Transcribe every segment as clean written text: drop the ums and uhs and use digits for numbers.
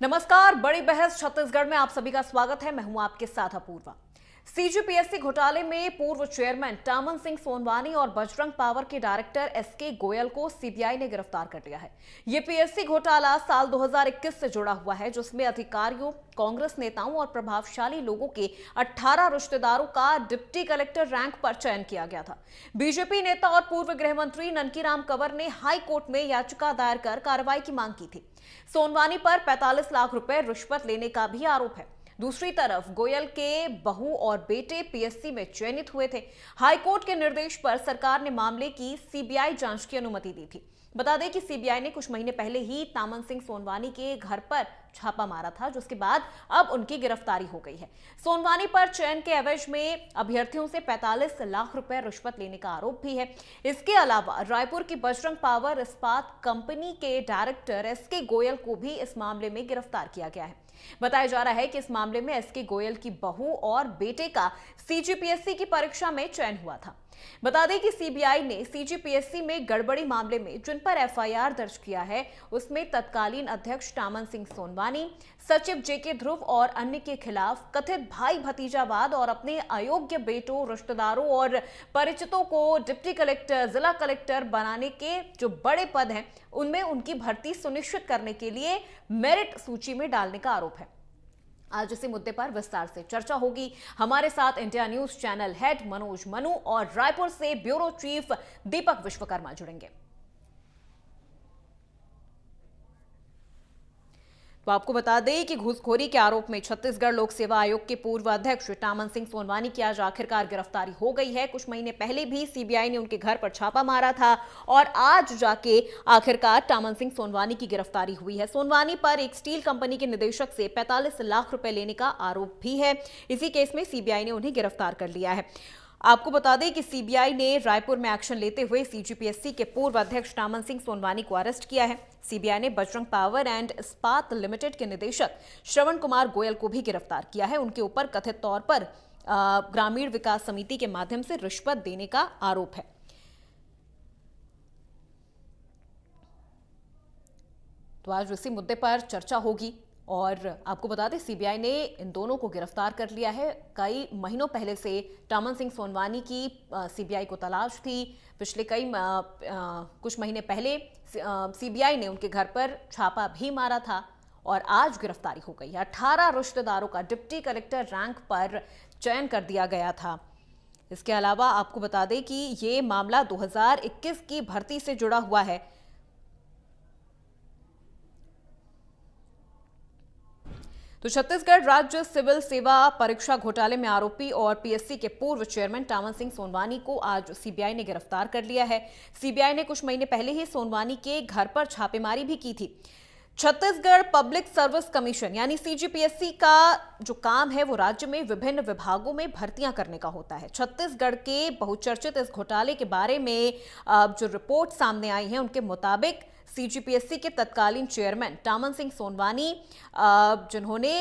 नमस्कार, बड़ी बहस छत्तीसगढ़ में आप सभी का स्वागत है। मैं हूं आपके साथ अपूर्वा। सीजीपीएससी घोटाले में पूर्व चेयरमैन टामन सिंह सोनवानी और बजरंग पावर के डायरेक्टर एसके गोयल को सीबीआई ने गिरफ्तार कर लिया है। ये पीएससी घोटाला साल 2021 से जुड़ा हुआ है, जिसमें अधिकारियों, कांग्रेस नेताओं और प्रभावशाली लोगों के 18 रिश्तेदारों का डिप्टी कलेक्टर रैंक पर चयन किया गया था। बीजेपी नेता और पूर्व गृह मंत्री ननकीराम कंवर ने हाई कोर्ट में याचिका दायर कर कार्रवाई की मांग की थी। सोनवानी पर 45 लाख रुपए रिश्वत लेने का भी आरोप है। दूसरी तरफ गोयल के बहू और बेटे पीएससी में चयनित हुए थे। हाईकोर्ट के निर्देश पर सरकार ने मामले की सीबीआई जांच की अनुमति दी थी। बता दें कि सीबीआई ने कुछ महीने पहले ही टामन सिंह सोनवानी के घर पर छापा मारा था, जिसके बाद अब उनकी गिरफ्तारी हो गई है। सोनवानी पर चयन के एवज में अभ्यर्थियों से 45 लाख रुपए रिश्वत लेने का आरोप भी है। इसके अलावा रायपुर की बजरंग पावर इस्पात कंपनी के डायरेक्टर एसके गोयल को भी इस मामले में गिरफ्तार किया गया है। बताया जा रहा है कि इस मामले में एसके गोयल की बहू और बेटे का सीजीपीएससी की परीक्षा में चयन हुआ था। बता दें कि सीबीआई ने सीजीपीएससी में गड़बड़ी मामले में जिन पर एफआईआर दर्ज किया है, उसमें तत्कालीन अध्यक्ष टामन सिंह सोनवानी, सचिव जेके ध्रुव और अन्य के खिलाफ कथित भाई भतीजावाद और अपने अयोग्य बेटों, रिश्तेदारों और परिचितों को डिप्टी कलेक्टर, जिला कलेक्टर बनाने के जो बड़े पद हैं, उनमें उनकी भर्ती सुनिश्चित करने के लिए मेरिट सूची में डालने का आरोप है। आज इसी मुद्दे पर विस्तार से चर्चा होगी। हमारे साथ India news channel head Manoj Manu और रायपुर से ब्यूरो चीफ दीपक विश्वकर्मा जुड़ेंगे। तो आपको बता दें कि घूसखोरी के आरोप में छत्तीसगढ़ लोक सेवा आयोग के पूर्व अध्यक्ष टामन सिंह सोनवानी की आज आखिरकार गिरफ्तारी हो गई है। कुछ महीने पहले भी सीबीआई ने उनके घर पर छापा मारा था और आज जाके आखिरकार टामन सिंह सोनवानी की गिरफ्तारी हुई है। सोनवानी पर एक स्टील कंपनी के निदेशक से 45 लाख रुपए लेने का आरोप भी है। इसी केस में सीबीआई ने उन्हें गिरफ्तार कर लिया है। आपको बता दें कि सीबीआई ने रायपुर में एक्शन लेते हुए सीजीपीएससी के पूर्व अध्यक्ष टामन सिंह सोनवानी को अरेस्ट किया है। सीबीआई ने बजरंग पावर एंड इस्पात लिमिटेड के निदेशक श्रवण कुमार गोयल को भी गिरफ्तार किया है। उनके ऊपर कथित तौर पर ग्रामीण विकास समिति के माध्यम से रिश्वत देने का आरोप है। तो आज इसी मुद्दे पर चर्चा होगी और आपको बता दें सीबीआई ने इन दोनों को गिरफ्तार कर लिया है। कई महीनों पहले से टामन सिंह सोनवानी की सीबीआई को तलाश थी। पिछले कुछ महीने पहले सीबीआई ने उनके घर पर छापा भी मारा था और आज गिरफ्तारी हो गई है। 18 रिश्तेदारों का डिप्टी कलेक्टर रैंक पर चयन कर दिया गया था। इसके अलावा आपको बता दें कि ये मामला 2021 की भर्ती से जुड़ा हुआ है। तो छत्तीसगढ़ राज्य सिविल सेवा परीक्षा घोटाले में आरोपी और पीएससी के पूर्व चेयरमैन टामन सिंह सोनवानी को आज सीबीआई ने गिरफ्तार कर लिया है। सीबीआई ने कुछ महीने पहले ही सोनवानी के घर पर छापेमारी भी की थी। छत्तीसगढ़ पब्लिक सर्विस कमीशन यानी सीजीपीएससी का जो काम है वो राज्य में विभिन्न विभागों में भर्तियां करने का होता है। छत्तीसगढ़ के बहुचर्चित इस घोटाले के बारे में जो रिपोर्ट सामने आई है, उनके मुताबिक सीजीपीएससी के तत्कालीन चेयरमैन टामन सिंह सोनवानी, जिन्होंने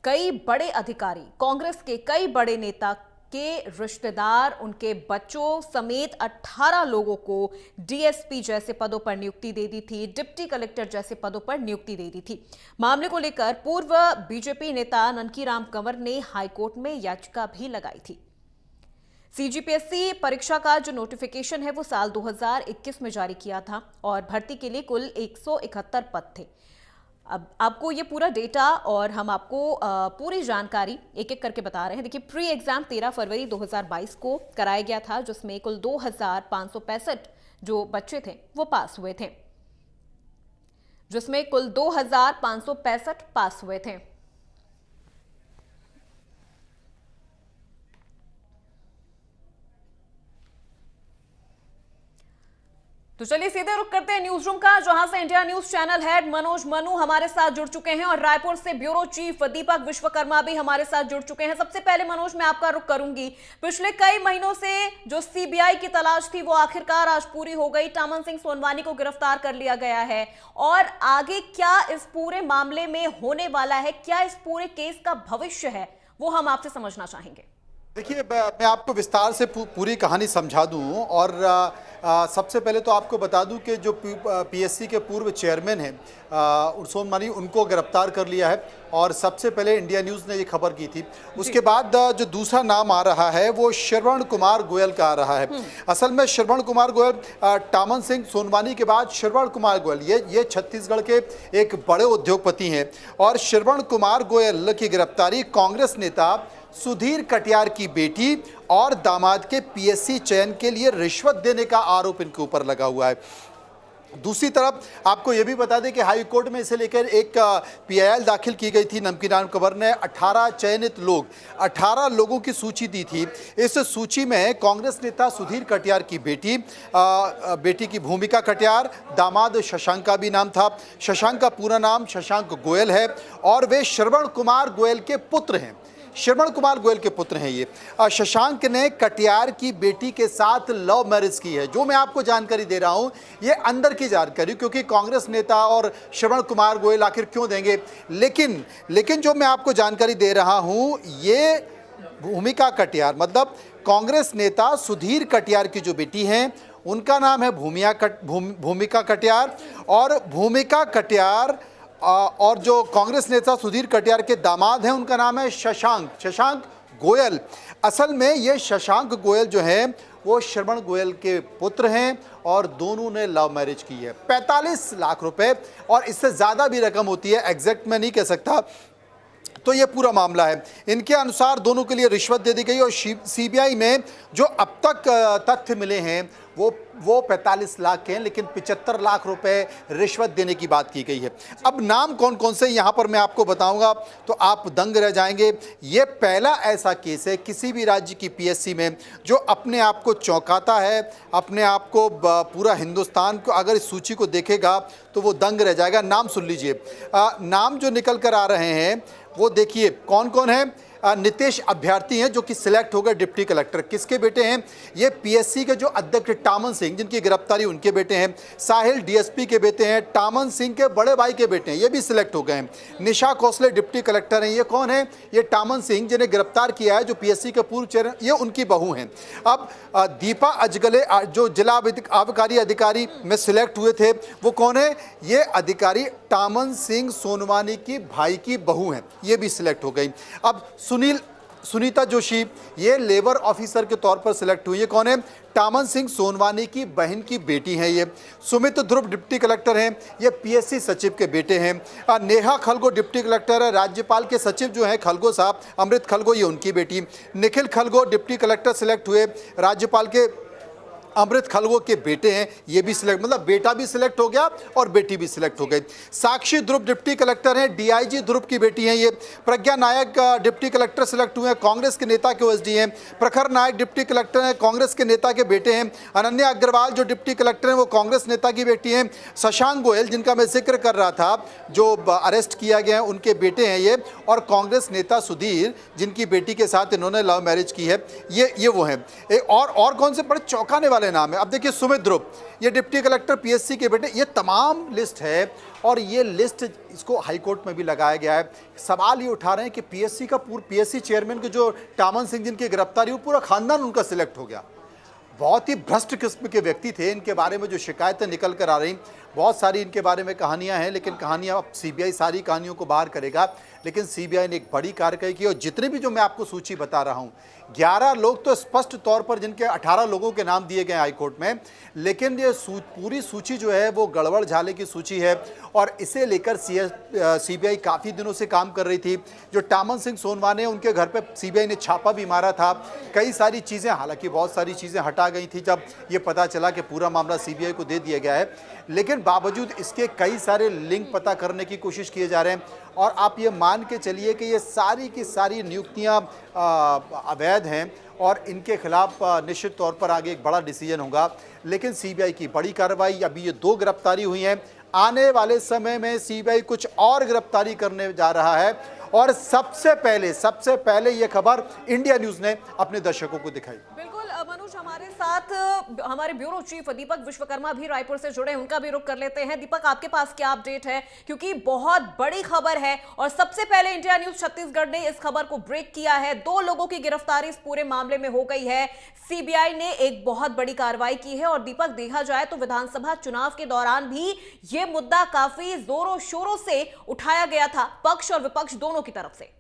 कई बड़े अधिकारी, कांग्रेस के कई बड़े नेता के रिश्तेदार, उनके बच्चों समेत 18 लोगों को डीएसपी जैसे पदों पर नियुक्ति दे दी थी, डिप्टी कलेक्टर जैसे पदों पर नियुक्ति दे दी थी। मामले को लेकर पूर्व बीजेपी नेता ननकीराम कंवर ने हाईकोर्ट में याचिका भी लगाई थी। सीजीपीएससी परीक्षा का जो नोटिफिकेशन है वो साल 2021 में जारी किया था और भर्ती के लिए कुल 171 पद थे। अब आपको ये पूरा डेटा और हम आपको पूरी जानकारी एक एक करके बता रहे हैं। देखिए, प्री एग्जाम 13 फरवरी 2022 को कराया गया था, जिसमें कुल 2565 जो बच्चे थे वो पास हुए थे, जिसमें कुल 2565 पास हुए थे। तो चलिए सीधे रुक करते हैं न्यूज रूम का, जहां से India news channel head Manoj Manu हमारे साथ जुड़ चुके हैं और रायपुर से ब्यूरो चीफ दीपक विश्वकर्मा भी हमारे साथ जुड़ चुके हैं। सबसे पहले मनोज, मैं आपका रुख करूंगी। पिछले कई महीनों से जो सीबीआई की तलाश थी वो आखिरकार आज पूरी हो गई। टामन सिंह सोनवानी को गिरफ्तार कर लिया गया है और आगे क्या इस पूरे मामले में होने वाला है, क्या इस पूरे केस का भविष्य है, वो हम आपसे समझना चाहेंगे। देखिए, मैं आपको विस्तार से पूरी कहानी समझा दूं और सबसे पहले तो आपको बता दूं कि जो पीएससी के पूर्व चेयरमैन हैं सोनवानी, उनको गिरफ्तार कर लिया है और सबसे पहले इंडिया न्यूज़ ने ये खबर की थी। उसके बाद जो दूसरा नाम आ रहा है वो श्रवण कुमार गोयल का आ रहा है। असल में श्रवण कुमार गोयल, टामन सिंह सोनवानी के बाद श्रवण कुमार गोयल ये छत्तीसगढ़ के एक बड़े उद्योगपति हैं और श्रवण कुमार गोयल की गिरफ्तारी कांग्रेस नेता सुधीर कटियार की बेटी और दामाद के पीएससी चयन के लिए रिश्वत देने का आरोप इनके ऊपर लगा हुआ है। दूसरी तरफ आपको यह भी बता दें कि हाई कोर्ट में इसे लेकर एक पीआईएल दाखिल की गई थी। नमकीनान खबर ने 18 चयनित लोग, 18 लोगों की सूची दी थी। इस सूची में कांग्रेस नेता सुधीर कटियार की बेटी की भूमिका कटियार, दामाद शशांक का भी नाम था। शशांक का पूरा नाम शशांक गोयल है और वे श्रवण कुमार गोयल के पुत्र हैं। श्रवण कुमार गोयल के पुत्र हैं ये। शशांक ने कटियार की बेटी के साथ लव मैरिज की है। जो मैं आपको जानकारी दे रहा हूं ये अंदर की जानकारी, क्योंकि कांग्रेस नेता और श्रवण कुमार गोयल आखिर क्यों देंगे, लेकिन जो मैं आपको जानकारी दे रहा हूं ये भूमिका कटियार, मतलब कांग्रेस नेता सुधीर कटियार की जो बेटी हैं उनका नाम है भूमिका कटियार और भूमिका कटियार और जो कांग्रेस नेता सुधीर कटियार के दामाद हैं उनका नाम है शशांक गोयल। असल में ये शशांक गोयल जो है वो श्रवण गोयल के पुत्र हैं और दोनों ने लव मैरिज की है। 45 लाख रुपए और इससे ज़्यादा भी रकम होती है, एग्जैक्ट मैं नहीं कह सकता। तो ये पूरा मामला है। इनके अनुसार दोनों के लिए रिश्वत दे दी गई और सीबीआई में जो अब तक तथ्य मिले हैं वो 45 लाख के हैं, लेकिन 75 लाख रुपए रिश्वत देने की बात की गई है। अब नाम कौन कौन से यहाँ पर मैं आपको बताऊंगा तो आप दंग रह जाएंगे। ये पहला ऐसा केस है किसी भी राज्य की पीएससी में जो अपने आप को चौंकाता है, अपने आप को पूरा हिंदुस्तान को अगर इस सूची को देखेगा तो वो दंग रह जाएगा। नाम सुन लीजिए, नाम जो निकल कर आ रहे हैं वो देखिए कौन कौन है। नितेश अभ्यर्थी हैं जो कि सिलेक्ट हो गए डिप्टी कलेक्टर। किसके बेटे हैं? ये पीएससी के जो अध्यक्ष टामन सिंह, जिनकी गिरफ्तारी उनके बेटे हैं। साहिल डीएसपी के बेटे हैं। टामन सिंह के बड़े भाई के बेटे हैं, ये भी सिलेक्ट हो गए हैं। निशा खोसले डिप्टी कलेक्टर हैं। ये कौन है? ये टामन सिंह जिन्हें गिरफ्तार किया है, जो पीएससी के पूर्व चेयरमैन, ये उनकी बहू हैं। अब दीपा अजगले जो जिला आबकारी अधिकारी में सिलेक्ट हुए थे, वो कौन है? ये अधिकारी टामन सिंह सोनवानी की भाई की बहू हैं, ये भी सिलेक्ट हो गई। अब सुनीता जोशी ये लेबर ऑफिसर के तौर पर सिलेक्ट हुई है। कौन है? टामन सिंह सोनवानी की बहन की बेटी हैं ये। सुमित ध्रुव डिप्टी कलेक्टर हैं, ये पीएससी सचिव के बेटे हैं। नेहा खलगो डिप्टी कलेक्टर है। राज्यपाल के सचिव जो हैं खलगो साहब, अमृत खलगो, ये उनकी बेटी। निखिल खलगो डिप्टी कलेक्टर सिलेक्ट हुए, राज्यपाल के अमृत खलगो के बेटे हैं, ये भी सिलेक्ट, मतलब बेटा भी सिलेक्ट हो गया और बेटी भी सिलेक्ट हो गई। साक्षी ध्रुव डिप्टी कलेक्टर हैं, डीआईजी ध्रुव की बेटी हैं ये। प्रज्ञा नायक डिप्टी कलेक्टर सिलेक्ट हुए हैं, कांग्रेस के नेता के ओएसडी हैं। प्रखर नायक डिप्टी कलेक्टर हैं, कांग्रेस के नेता के बेटे हैं। अनन्या अग्रवाल जो डिप्टी कलेक्टर हैं वो कांग्रेस नेता की बेटी हैं। शशांक गोयल जिनका मैं जिक्र कर रहा था, जो अरेस्ट किया गया है, उनके बेटे हैं ये। और कांग्रेस नेता सुधीर जिनकी बेटी के साथ इन्होंने लव मैरिज की है, ये वो हैं। और कौन से बड़े चौंकाने वाले नाम है। अब देखिए, सुमित ध्रुव ये डिप्टी कलेक्टर पीएससी के बेटे, ये तमाम लिस्ट है और ये लिस्ट इसको हाई कोर्ट में भी लगाया गया है। सवाल ये उठा रहे हैं कि पीएससी का पीएससी चेयरमैन के जो टामन सिंह जिनकी गिरफ्तारी, वो पूरा खानदान उनका सिलेक्ट हो गया। बहुत ही भ्रष्ट किस्म के व्यक्ति थे। इनके बारे में जो शिकायतें निकल कर आ रही, बहुत सारी इनके बारे में कहानियां हैं, लेकिन कहानियां अब सीबीआई सारी कहानियों को बाहर करेगा। लेकिन सीबीआई ने एक बड़ी कार्रवाई की और जितने भी जो मैं आपको सूची बता रहा हूं, 11 लोग तो स्पष्ट तौर पर, जिनके 18 लोगों के नाम दिए गए हाईकोर्ट में, लेकिन ये पूरी सूची जो है वो गड़बड़ झाले की सूची है और इसे लेकर सीबीआई काफ़ी दिनों से काम कर रही थी। जो टामन सिंह सोनवानी है, उनके घर पे सीबीआई ने छापा भी मारा था। कई सारी चीज़ें, हालांकि बहुत सारी चीज़ें हटा गई थी जब ये पता चला कि पूरा मामला सीबीआई को दे दिया गया है, लेकिन बावजूद इसके कई सारे लिंक पता करने की कोशिश किए जा रहे हैं। और आप ये मान के चलिए कि ये सारी की सारी नियुक्तियां अवैध हैं और इनके खिलाफ निश्चित तौर पर आगे एक बड़ा डिसीजन होगा। लेकिन सीबीआई की बड़ी कार्रवाई, अभी ये 2 गिरफ्तारी हुई हैं, आने वाले समय में सीबीआई कुछ और गिरफ्तारी करने जा रहा है। और सबसे पहले ये खबर इंडिया न्यूज़ ने अपने दर्शकों को दिखाई। बिल्कुल मनोज, हमारे साथ हमारे ब्यूरो चीफ दीपक विश्वकर्मा भी रायपुर से जुड़े, उनका भी रुख कर लेते हैं। दीपक, आपके पास क्या अपडेट है, क्योंकि बहुत बड़ी खबर है और सबसे पहले इंडिया न्यूज छत्तीसगढ़ ने इस खबर को ब्रेक किया है। 2 लोगों की गिरफ्तारी इस पूरे मामले में हो गई है। सीबीआई ने एक बहुत बड़ी कार्रवाई की है और दीपक, देखा जाए तो विधानसभा चुनाव के दौरान भी यह मुद्दा काफी जोरों शोरों से उठाया गया था, पक्ष और विपक्ष दोनों की तरफ से।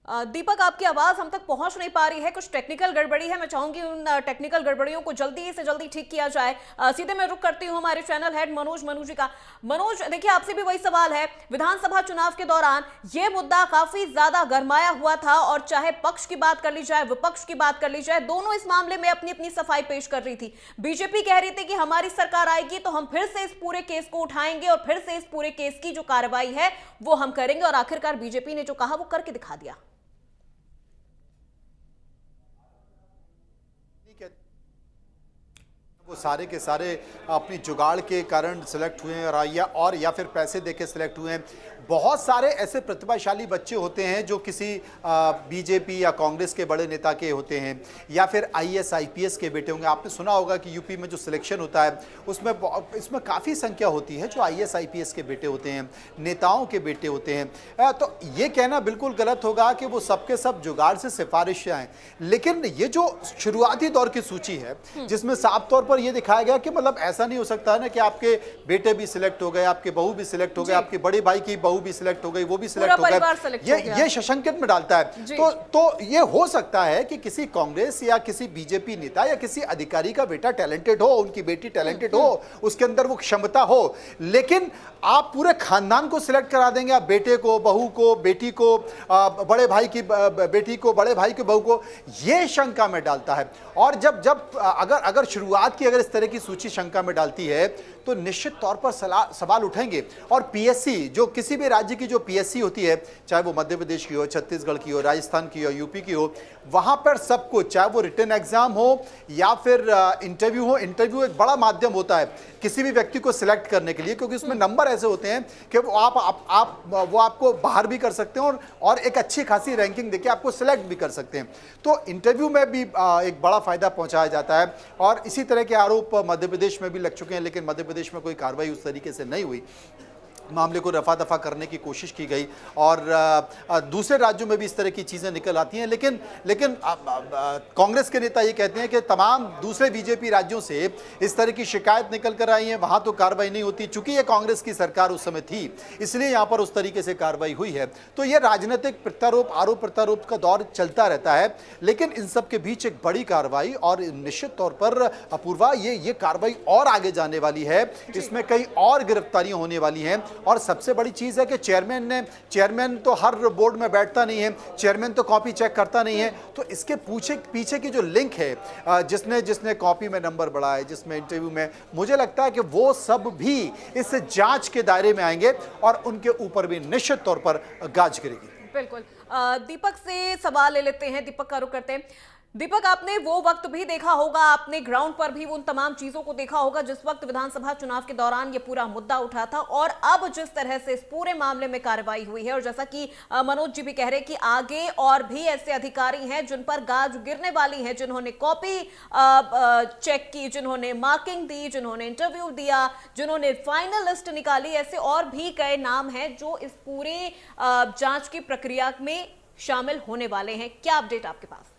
दीपक, आपकी आवाज हम तक पहुंच नहीं पा रही है, कुछ टेक्निकल गड़बड़ी है। मैं चाहूंगी उन टेक्निकल गड़बड़ियों को जल्दी से जल्दी ठीक किया जाए। सीधे मैं रुक करती हूं हमारे चैनल हेड मनोज जी का। मनोज, देखिए आपसे भी वही सवाल है, विधानसभा चुनाव के दौरान यह मुद्दा काफी ज्यादा गरमाया हुआ था और चाहे पक्ष की बात कर ली जाए, विपक्ष की बात कर ली जाए, दोनों इस मामले में अपनी अपनी सफाई पेश कर रही थी। बीजेपी कह रही थी कि हमारी सरकार आएगी तो हम फिर से इस पूरे केस को उठाएंगे और फिर से इस पूरे केस की जो कार्रवाई है वो हम करेंगे, और आखिरकार बीजेपी ने जो कहा वो करके दिखा दिया। वो सारे के सारे अपनी जुगाड़ के कारण सिलेक्ट हुए हैं और या फिर पैसे देके सिलेक्ट हुए हैं। बहुत सारे ऐसे प्रतिभाशाली बच्चे होते हैं जो किसी बीजेपी या कांग्रेस के बड़े नेता के होते हैं या फिर आईएएस आईपीएस के बेटे होंगे। आपने सुना होगा कि यूपी में जो सिलेक्शन होता है इसमें काफ़ी संख्या होती है जो आईएएस आईपीएस के बेटे होते हैं, नेताओं के बेटे होते हैं। तो ये कहना बिल्कुल गलत होगा कि वो सबके सब जुगाड़ से सिफारिश से आए, लेकिन ये जो शुरुआती दौर की सूची है जिसमें साफ तौर पर यह दिखाया गया कि मतलब ऐसा नहीं हो सकता है ना कि आपके बेटे भी सिलेक्ट हो गए, आपके बहू भी सिलेक्ट हो गए, आपके बड़े भाई की बहू भी सिलेक्ट हो गई, वो भी सिलेक्ट हो गए। ये सशंकित में डालता है। तो ये हो सकता है कि किसी कांग्रेस या किसी बीजेपी नेता या किसी अधिकारी का बेटा टैलेंटेड हो, उनकी बेटी टैलेंटेड हो, उसके अंदर वो क्षमता हो, लेकिन आप पूरे खानदान को सिलेक्ट करा देंगे, आप बेटे को, बहू को, बेटी को, बड़े भाई की बेटी को, बड़े भाई की बहू को, ये शंका में डालता है। और जब अगर शुरुआत की अगर इस तरह की सूची शंका में डालती है तो निश्चित तौर पर सवाल उठेंगे। और पीएससी, जो किसी भी राज्य की जो पीएससी होती है, चाहे वो मध्य प्रदेश की हो, छत्तीसगढ़ की हो, राजस्थान की हो, यूपी की हो, वहां पर सब कुछ, चाहे वो रिटन एग्जाम हो या फिर इंटरव्यू हो, इंटरव्यू एक बड़ा माध्यम होता है किसी भी व्यक्ति को सिलेक्ट करने के लिए, क्योंकि उसमें नंबर ऐसे होते हैं कि वो वो आपको बाहर भी कर सकते हैं और एक अच्छी खासी रैंकिंग देके आपको सिलेक्ट भी कर सकते हैं। तो इंटरव्यू में भी एक बड़ा फायदा पहुंचाया जाता है। और इसी तरह के आरोप मध्य प्रदेश में भी लग चुके हैं, लेकिन मध्य प्रदेश में कोई कार्रवाई उस तरीके से नहीं हुई। मामले को रफा दफा करने की कोशिश की गई और दूसरे राज्यों में भी इस तरह की चीज़ें निकल आती हैं। लेकिन कांग्रेस के नेता ये कहते हैं कि तमाम दूसरे बीजेपी राज्यों से इस तरह की शिकायत निकल कर आई है, वहाँ तो कार्रवाई नहीं होती। चूंकि ये कांग्रेस की सरकार उस समय थी, इसलिए यहाँ पर उस तरीके से कार्रवाई हुई है। तो ये राजनीतिक प्रत्यारोप, आरोप प्रत्यारोप का दौर चलता रहता है, लेकिन इन सब के बीच एक बड़ी कार्रवाई, और निश्चित तौर पर अपूर्वा ये कार्रवाई और आगे जाने वाली है, इसमें कई और गिरफ्तारियां होने वाली हैं। और सबसे बड़ी चीज है कि चेयरमैन तो हर बोर्ड में बैठता नहीं है, चेयरमैन तो कॉपी चेक करता नहीं है। तो इसके पीछे की जो लिंक है, जिसने कॉपी में नंबर बढ़ाए, जिसमें इंटरव्यू में, मुझे लगता है कि वो सब भी इस जांच के दायरे में आएंगे और उनके ऊपर भी निश्चित तौर पर गाज गिरेगी। बिल्कुल। दीपक से सवाल ले लेते हैं, दीपक का रुख करते हैं। दीपक, आपने वो वक्त भी देखा होगा, आपने ग्राउंड पर भी उन तमाम चीजों को देखा होगा जिस वक्त विधानसभा चुनाव के दौरान ये पूरा मुद्दा उठा था, और अब जिस तरह से इस पूरे मामले में कार्रवाई हुई है, और जैसा कि मनोज जी भी कह रहे हैं कि आगे और भी ऐसे अधिकारी हैं जिन पर गाज गिरने वाली है, जिन्होंने कॉपी चेक की, जिन्होंने मार्किंग दी, जिन्होंने इंटरव्यू दिया, जिन्होंने फाइनल लिस्ट निकाली, ऐसे और भी कई नाम हैं जो इस पूरे जांच की प्रक्रिया में शामिल होने वाले हैं। क्या अपडेट आपके पास?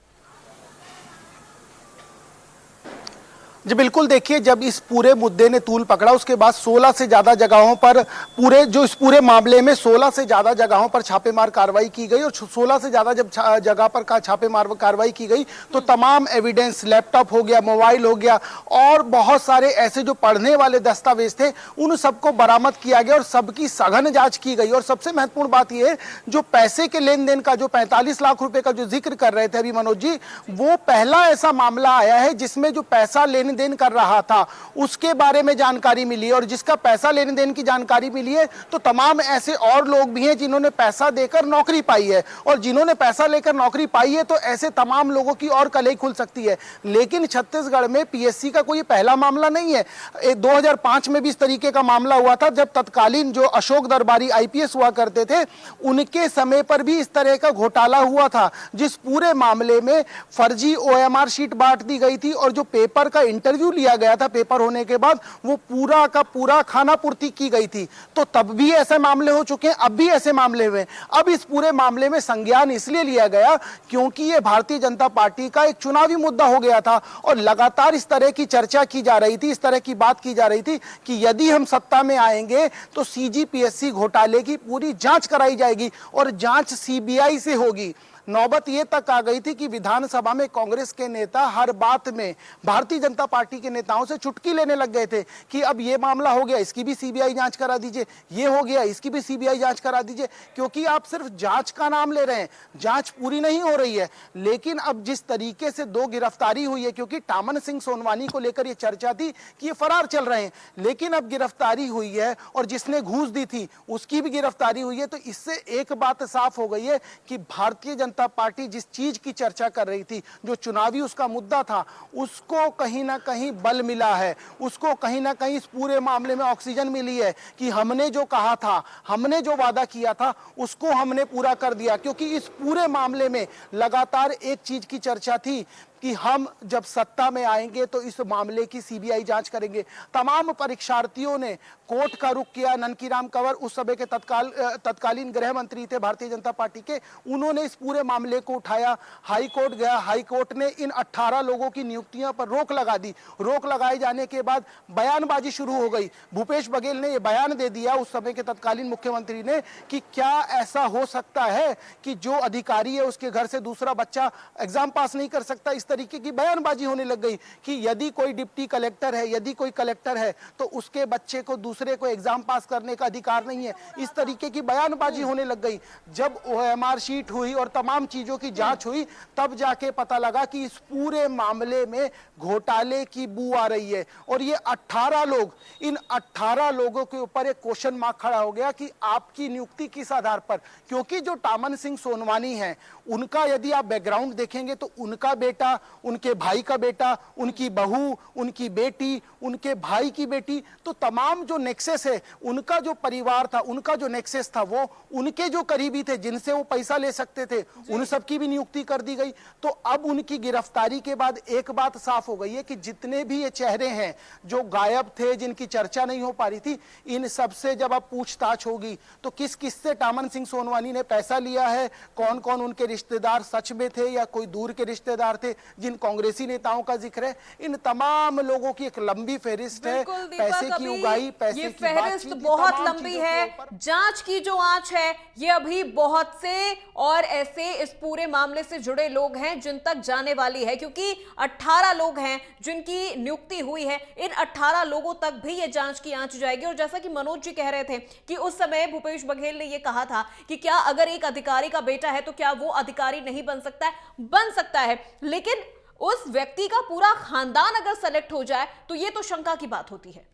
जी बिल्कुल, देखिए जब इस पूरे मुद्दे ने तूल पकड़ा उसके बाद 16 से ज़्यादा जगहों पर इस पूरे मामले में 16 से ज़्यादा जगहों पर छापेमार कार्रवाई की गई, और 16 से ज़्यादा जब जगह पर छापेमार कार्रवाई की गई तो तमाम एविडेंस, लैपटॉप हो गया, मोबाइल हो गया, और बहुत सारे ऐसे जो पढ़ने वाले दस्तावेज थे उन सबको बरामद किया गया और सबकी सघन जाँच की गई। और सबसे महत्वपूर्ण बात यह है, जो पैसे के लेन देन का, जो 45 लाख रुपये का जो जिक्र कर रहे थे अभी मनोज जी, वो पहला ऐसा मामला आया है जिसमें जो पैसा लेन देन कर रहा था उसके बारे में जानकारी मिली है, और जिसका पैसा लेने देन की जानकारी मिली है, तो तमाम ऐसे और लोग भी हैं जिन्होंने पैसा देकर नौकरी पाई है, और जिन्होंने पैसा लेकर नौकरी पाई है तो ऐसे तमाम लोगों की और कलई खुल सकती है। लेकिन छत्तीसगढ़ में पीएससी का कोई पहला मामला नहीं है। 2005 में भी इस तरीके का मामला हुआ था, जब तत्कालीन जो अशोक दरबारी आईपीएस हुआ करते थे उनके समय पर भी इस तरह का घोटाला हुआ था, जिस पूरे मामले में फर्जी ओएमआर शीट बांट दी गई थी, और जो पेपर का इंटरव्यू लिया गया था पेपर होने के बाद वो पूरा का पूरा खाना पूर्ति की गई थी। तो तब भी ऐसे मामले हो चुके हैं, अब भी ऐसे मामले हुए। अब इस पूरे मामले में संज्ञान इसलिए लिया गया क्योंकि ये भारतीय जनता पार्टी का एक चुनावी मुद्दा हो गया था, और लगातार इस तरह की चर्चा की जा रही थी, इस तरह की बात की जा रही थी कि यदि हम सत्ता में आएंगे तो सीजीपीएससी घोटाले की पूरी जांच कराई जाएगी, और जांच सीबीआई से होगी। नौबत ये तक आ गई थी कि विधानसभा में कांग्रेस के नेता हर बात में भारतीय जनता पार्टी के नेताओं से चुटकी लेने लग गए थे कि अब ये मामला हो गया, इसकी भी सीबीआई जांच करा दीजिए, ये हो गया, इसकी भी सीबीआई जांच करा दीजिए, क्योंकि आप सिर्फ जांच का नाम ले रहे हैं, जांच पूरी नहीं हो रही है। लेकिन अब जिस तरीके से 2 गिरफ्तारी हुई है, क्योंकि टामन सिंह सोनवानी को लेकर ये चर्चा थी कि ये फरार चल रहे हैं, लेकिन अब गिरफ्तारी हुई है और जिसने घूस दी थी उसकी भी गिरफ्तारी हुई है, तो इससे एक बात साफ हो गई है कि भारतीय जनता पार्टी जिस चीज की चर्चा कर रही थी, जो चुनावी उसका मुद्दा था, उसको कहीं ना कहीं बल मिला है, उसको कहीं ना कहीं इस पूरे मामले में ऑक्सीजन मिली है कि हमने जो कहा था, हमने जो वादा किया था, उसको हमने पूरा कर दिया। क्योंकि इस पूरे मामले में लगातार एक चीज की चर्चा थी कि हम जब सत्ता में आएंगे तो इस मामले की सीबीआई जांच करेंगे। तमाम परीक्षार्थियों ने कोर्ट का रुख किया। ननकीराम कंवर उस समय के तत्कालीन गृह मंत्री थे भारतीय जनता पार्टी के, उन्होंने इस पूरे मामले को उठाया, हाई कोर्ट गया, हाई कोर्ट ने इन 18 लोगों की नियुक्तियों पर रोक लगा दी। रोक लगाए जाने के बाद बयानबाजी शुरू हो गई। भूपेश बघेल ने यह बयान दे दिया उस समय के तत्कालीन मुख्यमंत्री ने कि क्या ऐसा हो सकता है कि जो अधिकारी है उसके घर से दूसरा बच्चा एग्जाम पास नहीं कर सकता। इस तरीके की बयानबाजी होने लग गई कि यदि कोई डिप्टी कलेक्टर है, यदि कोई कलेक्टर है तो उसके बच्चे को दूसरे को एग्जाम पास करने का अधिकार नहीं है। इस तरीके की बयानबाजी होने लग गई। जब ओएमआर शीट हुई और तमाम चीजों की जांच हुई, तब जाके पता लगा कि इस पूरे मामले में घोटाले की बू आ रही है। और ये 18 लोग, इन 18 लोगों के ऊपर एक क्वेश्चन मार्क खड़ा हो गया कि आपकी नियुक्ति किस आधार पर। क्योंकि जो टामन सिंह सोनवानी है, उनका यदि आप बैकग्राउंड देखेंगे तो उनका बेटा, उनके भाई का बेटा, उनकी बहू, उनकी बेटी, उनके भाई की बेटी, तो तमाम जो नेक्सेस है, उनका जो परिवार था, उनका जो नेक्सेस था, वो उनके जो करीबी थे, जिनसे वो पैसा ले सकते थे, उन सबकी भी नियुक्ति कर दी गई। तो अब उनकी गिरफ्तारी के बाद एक बात साफ हो गई है कि जितने भी ये चेहरे हैं जो गायब थे, जिनकी चर्चा नहीं हो पा रही थी, इन सबसे जब अब पूछताछ होगी तो किस किस से टामन सिंह सोनवानी ने पैसा लिया है, कौन कौन उनके रिश्तेदार सच में थे या कोई दूर के रिश्तेदार थे, जिन कांग्रेसी नेताओं का जिक्र है, इन तमाम लोगों की एक लंबी फहरिस्त है। पैसे की उगाही, पैसे ये की फहरिस्त बातचीत, बहुत तमाम लंबी चीजों के है। ऊपर जांच की जो आंच है ये अभी बहुत से और ऐसे इस पूरे मामले से जुड़े लोग हैं जिन तक जाने वाली है, क्योंकि 18 लोग हैं जिनकी नियुक्ति हुई है। इन 18 लोगों तक भी ये जांच की आंच जाएगी। और जैसा कि मनोज जी कह रहे थे कि उस समय भूपेश बघेल ने यह कहा था कि क्या अगर एक अधिकारी का बेटा है तो क्या वो अधिकारी नहीं बन सकता है? बन सकता है, लेकिन उस व्यक्ति का पूरा खानदान अगर सेलेक्ट हो जाए तो ये तो शंका की बात होती है।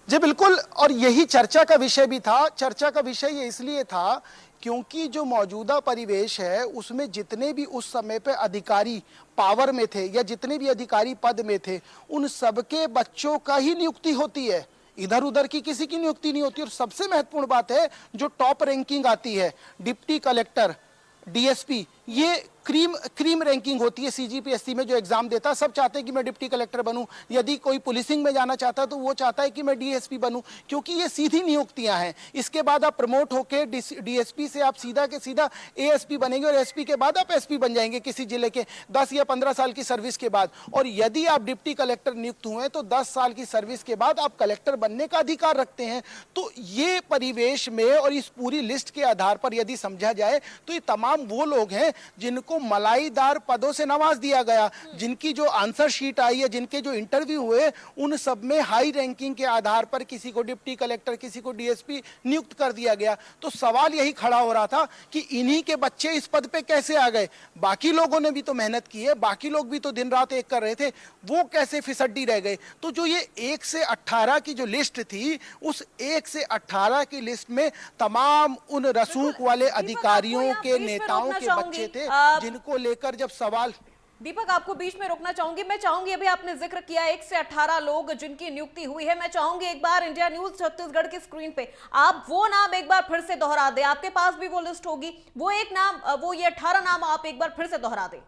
जी बिल्कुल, और यही चर्चा का विषय भी था। चर्चा का विषय ये इसलिए था क्योंकि जो मौजूदा परिवेश है उसमें जितने भी उस समय पे अधिकारी पावर में थे या जितने भी अधिकारी पद में थे, उन सबके बच्चों का ही नियुक्ति होती है, इधर उधर की किसी की नियुक्ति नहीं होती। और सबसे महत्वपूर्ण बात है, जो टॉप रैंकिंग आती है, डिप्टी कलेक्टर, डीएसपी, ये क्रीम रैंकिंग होती है। सीजीपीएससी में जो एग्जाम देता है, सब चाहते हैं कि मैं डिप्टी कलेक्टर बनूं। यदि कोई पुलिसिंग में जाना चाहता है तो वो चाहता है कि मैं डीएसपी बनूं, क्योंकि ये सीधी नियुक्तियां हैं। इसके बाद आप प्रमोट होकर डीएसपी से आप सीधा के सीधा एएसपी बनेंगे और एसपी के बाद आप एसपी बन जाएंगे किसी जिले के 10 या 15 साल की सर्विस के बाद। और यदि आप डिप्टी कलेक्टर नियुक्त हुए तो 10 साल की सर्विस के बाद आप कलेक्टर बनने का अधिकार रखते हैं। तो ये परिवेश में और इस पूरी लिस्ट के आधार पर यदि समझा जाए तो ये तमाम वो लोग हैं जिनको उनको मलाईदार पदों से नवाज दिया गया। जिनकी जो आंसर शीट आई है, जिनके जो इंटरव्यू हुए, उन सब में हाई रैंकिंग के आधार पर किसी को डिप्टी कलेक्टर, किसी को डीएसपी नियुक्त कर दिया गया। तो सवाल यही खड़ा हो रहा था कि इन्हीं के बच्चे इस पद पे कैसे आ गए? बाकी लोगों ने भी तो मेहनत की है, बाकी लोग भी तो दिन रात एक कर रहे थे, वो कैसे फिसड्डी रह गए? तो जो ये 1 से 18 की जो लिस्ट थी, उस 1 से 18 की लिस्ट में तमाम उन रसूख वाले अधिकारियों के, नेताओं के बच्चे थे, जिनको लेकर जब सवाल। दीपक, आपको बीच में रोकना चाहूंगी। मैं चाहूंगी, अभी आपने जिक्र किया 1 से 18 लोग जिनकी नियुक्ति हुई है, मैं चाहूंगी एक बार इंडिया न्यूज छत्तीसगढ़ की स्क्रीन पे आप वो नाम एक बार फिर से दोहरा दें। आपके पास भी वो लिस्ट होगी, वो एक नाम, वो ये 18 नाम आप एक बार फिर से दोहरा दें।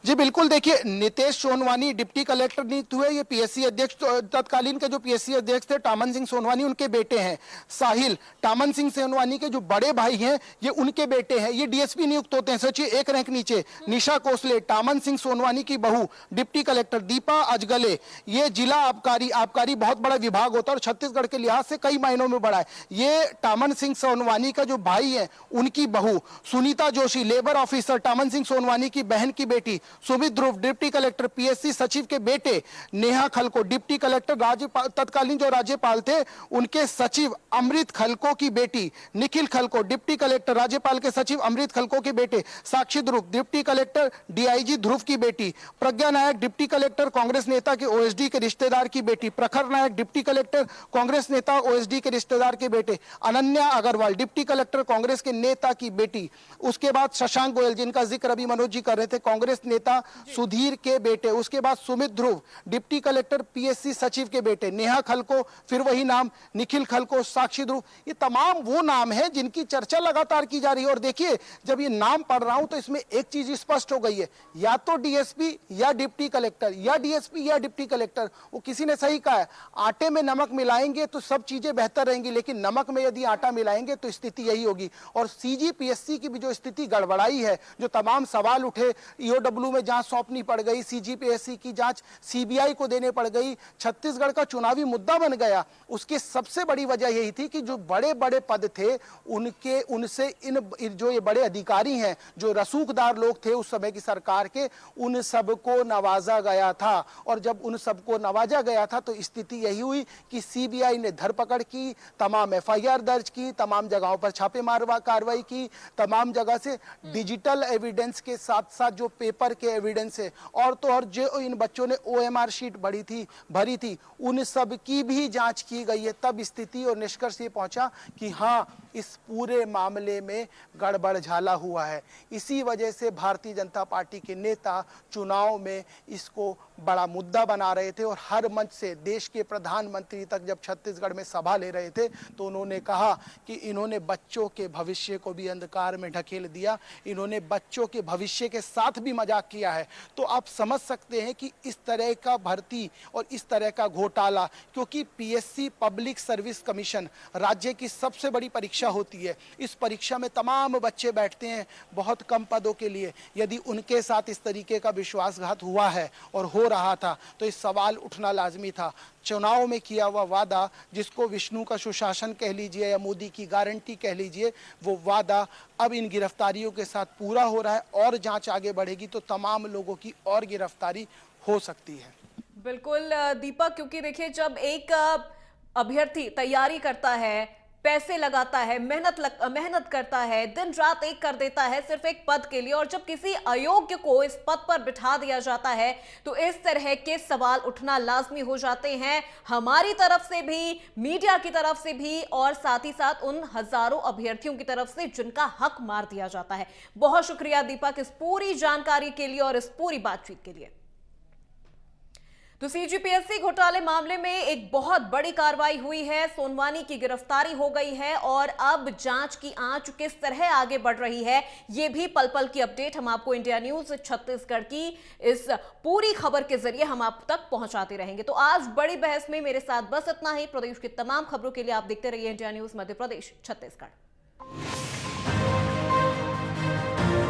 जी बिल्कुल, देखिए नितेश सोनवानी डिप्टी कलेक्टर नियुक्त हुए। ये पीएससी अध्यक्ष, तत्कालीन के जो पीएससी अध्यक्ष थे टामन सिंह सोनवानी, उनके बेटे हैं। साहिल, टामन सिंह सोनवानी के जो बड़े भाई हैं, ये उनके बेटे हैं। ये डीएसपी नियुक्त होते हैं, सोचिए एक रैंक नीचे। निशा कोसले, टामन सिंह सोनवानी की बहू, डिप्टी कलेक्टर। दीपा अजगले, ये जिला आबकारी बहुत बड़ा विभाग होता है और छत्तीसगढ़ के लिहाज से कई मायनों में बड़ा है। ये टामन सिंह सोनवानी का जो भाई है, उनकी बहू। सुनीता जोशी, लेबर ऑफिसर, टामन सिंह सोनवानी की बहन की बेटी। सुमित ध्रुव, डिप्टी कलेक्टर, पीएससी सचिव के बेटे। नेहा खलको, डिप्टी कलेक्टर, राज्यपाल, तत्कालीन जो राज्यपाल थे उनके सचिव अमृत खलको की बेटी। निखिल खलको, डिप्टी कलेक्टर, राज्यपाल के सचिव अमृत खलको के बेटे। साक्षी ध्रुव, डिप्टी कलेक्टर, डीआईजी ध्रुव की बेटी। प्रज्ञा नायक, डिप्टी कलेक्टर, कांग्रेस नेता के ओएसडी के रिश्तेदार की बेटी। प्रखर नायक, डिप्टी कलेक्टर, कांग्रेस नेता, ओएसडी के रिश्तेदार के बेटे। अनन्या अग्रवाल, डिप्टी कलेक्टर, कांग्रेस के नेता की बेटी। उसके बाद शशांक गोयल, जिनका जिक्र अभी मनोज जी कर रहे थे, कांग्रेस नेता सुधीर के बेटे। उसके बाद सुमित ध्रुव, डिप्टी कलेक्टर, पीएससी सचिव के बेटे। नेहा खलको, फिर वही नाम, निखिल खलको, साक्षी ध्रुव, ये तमाम वो नाम हैं जिनकी चर्चा लगातार की जा रही है। और देखिए, जब ये नाम पढ़ रहा हूं तो इसमें एक चीज स्पष्ट हो गई है, या तो डीएसपी या डिप्टी कलेक्टर, या डीएसपी या डिप्टी कलेक्टर। वो किसी ने सही कहा है, आटे में नमक मिलाएंगे तो सब चीजें बेहतर रहेंगी, लेकिन नमक में यदि आटा मिलाएंगे तो स्थिति यही होगी। और सीजीपीएससी की भी जो स्थिति गड़बड़ाई है, जो तमाम सवाल उठे, ईओडब्ल्यू में जांच सौंपनी पड़ गई, सीजीपीएससी की जांच सीबीआई को देने पड़ गई, छत्तीसगढ़ का चुनावी मुद्दा बन गया। उसकी सबसे बड़ी वजह यही थी कि जो बड़े बड़े पद थे उनसे इन जो ये बड़े अधिकारी हैं, जो रसूखदार लोग थे उस समय की सरकार के, उन सबको नवाजा गया था। और जब उन सबको नवाजा गया था तो स्थिति यही हुई कि सीबीआई ने धरपकड़ की, तमाम एफआईआर दर्ज की, तमाम जगहों पर छापेमार कार्रवाई की, तमाम जगह से डिजिटल एविडेंस के साथ साथ जो पेपर के एविडेंस है, और तो और जो इन बच्चों ने ओएमआर शीट भरी थी उन सब की भी जांच की गई है। तब स्थिति और निष्कर्ष ये पहुंचा कि हाँ, इस पूरे मामले में गड़बड़ झाला हुआ है। इसी वजह से भारतीय जनता पार्टी के नेता चुनाव में इसको बड़ा मुद्दा बना रहे थे और हर मंच से देश के प्रधानमंत्री तक जब छत्तीसगढ़ में सभा ले रहे थे तो उन्होंने कहा कि इन्होंने बच्चों के भविष्य को भी अंधकार में ढकेल दिया, इन्होंने बच्चों के भविष्य के साथ भी मजाक किया है। तो आप समझ सकते हैं कि इस तरह का भर्ती और इस तरह का घोटाला, क्योंकि पीएससी पब्लिक सर्विस कमीशन राज्य की सबसे बड़ी परीक्षा होती है, इस परीक्षा में तमाम बच्चे बैठते हैं बहुत कम पदों के लिए। यदि उनके साथ इस तरीके का विश्वासघात हुआ है और हो रहा था तो इस सवाल उठना लाजमी था। चुनाव में किया हुआ वादा, जिसको विष्णु का सुशासन कह लीजिए या मोदी की गारंटी कह लीजिए, वो वादा अब इन गिरफ्तारियों के साथ पूरा हो रहा है। और जांच आगे बढ़ेगी तो तमाम लोगों की और गिरफ्तारी हो सकती है। बिल्कुल दीपक, क्योंकि देखिए, जब एक अभ्यर्थी तैयारी करता है, पैसे लगाता है, मेहनत करता है, दिन रात एक कर देता है सिर्फ एक पद के लिए, और जब किसी अयोग्य को इस पद पर बिठा दिया जाता है तो इस तरह के सवाल उठना लाजमी हो जाते हैं, हमारी तरफ से भी, मीडिया की तरफ से भी, और साथ ही साथ उन हजारों अभ्यर्थियों की तरफ से जिनका हक मार दिया जाता है। बहुत शुक्रिया दीपक इस पूरी जानकारी के लिए और इस पूरी बातचीत के लिए। तो सीजीपीएससी घोटाले मामले में एक बहुत बड़ी कार्रवाई हुई है, सोनवानी की गिरफ्तारी हो गई है और अब जांच की आंच किस तरह आगे बढ़ रही है, यह भी पल पल की अपडेट हम आपको इंडिया न्यूज छत्तीसगढ़ की इस पूरी खबर के जरिए हम आप तक पहुंचाते रहेंगे। तो आज बड़ी बहस में मेरे साथ बस इतना ही। प्रदेश की तमाम खबरों के लिए आप देखते रहिए इंडिया न्यूज मध्य प्रदेश छत्तीसगढ़।